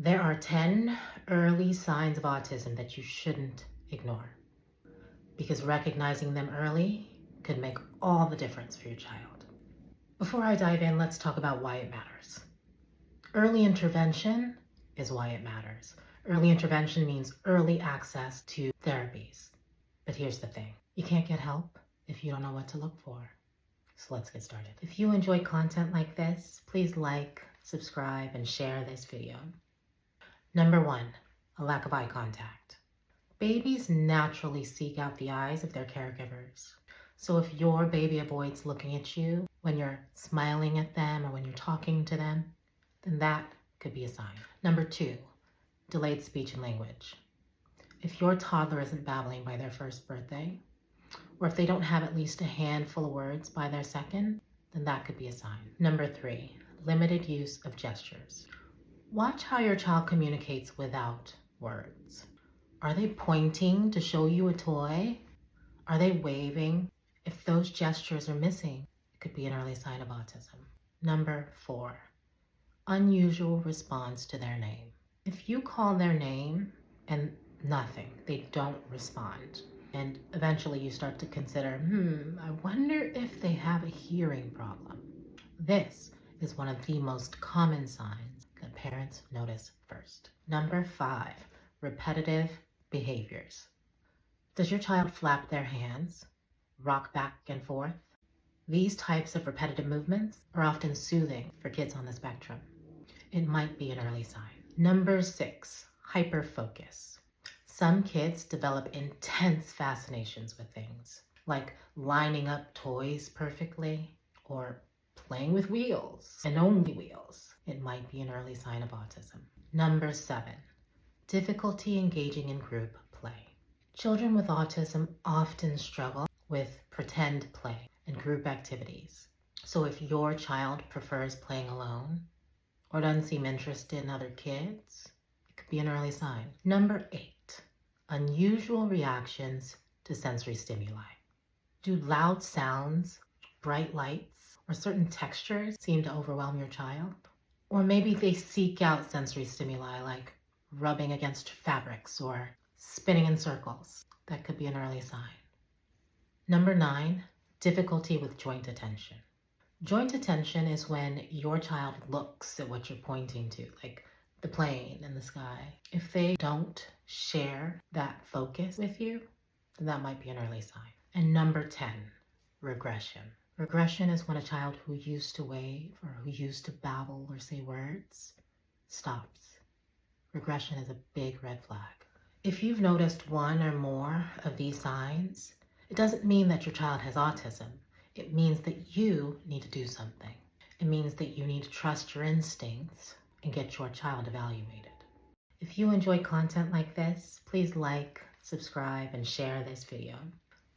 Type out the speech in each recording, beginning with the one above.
There are 10 early signs of autism that you shouldn't ignore, because recognizing them early could make all the difference for your child. Before I dive in, let's talk about why it matters. Early intervention is why it matters. Early intervention means early access to therapies. But here's the thing, you can't get help if you don't know what to look for. So let's get started. If you enjoy content like this, please like, subscribe, and share this video. Number 1, a lack of eye contact. Babies naturally seek out the eyes of their caregivers. So if your baby avoids looking at you when you're smiling at them or when you're talking to them, then that could be a sign. Number 2, delayed speech and language. If your toddler isn't babbling by their first birthday, or if they don't have at least a handful of words by their second, then that could be a sign. Number 3, limited use of gestures. Watch how your child communicates without words. Are they pointing to show you a toy? Are they waving? If those gestures are missing, it could be an early sign of autism. Number 4, unusual response to their name. If you call their name and nothing, they don't respond, and eventually you start to consider, I wonder if they have a hearing problem. This is one of the most common signs that parents notice first. Number 5, repetitive behaviors. Does your child flap their hands, rock back and forth? These types of repetitive movements are often soothing for kids on the spectrum. It might be an early sign. Number 6, hyperfocus. Some kids develop intense fascinations with things, like lining up toys perfectly or playing with wheels and only wheels. It might be an early sign of autism. Number 7, difficulty engaging in group play. Children with autism often struggle with pretend play and group activities. So if your child prefers playing alone or doesn't seem interested in other kids, it could be an early sign. Number 8, unusual reactions to sensory stimuli. Do loud sounds, bright lights, or certain textures seem to overwhelm your child? Or maybe they seek out sensory stimuli like rubbing against fabrics or spinning in circles. That could be an early sign. Number 9, difficulty with joint attention. Joint attention is when your child looks at what you're pointing to, like the plane and the sky. If they don't share that focus with you, then that might be an early sign. And number 10, regression. Regression is when a child who used to wave or who used to babble or say words stops. Regression is a big red flag. If you've noticed one or more of these signs, it doesn't mean that your child has autism. It means that you need to do something. It means that you need to trust your instincts and get your child evaluated. If you enjoy content like this, please like, subscribe, and share this video.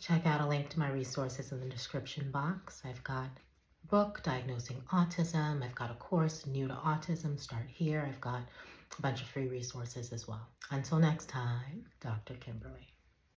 Check out a link to my resources in the description box. I've got a book, Diagnosing Autism. I've got a course, New to Autism, Start Here. I've got a bunch of free resources as well. Until next time, Dr. Kimberly.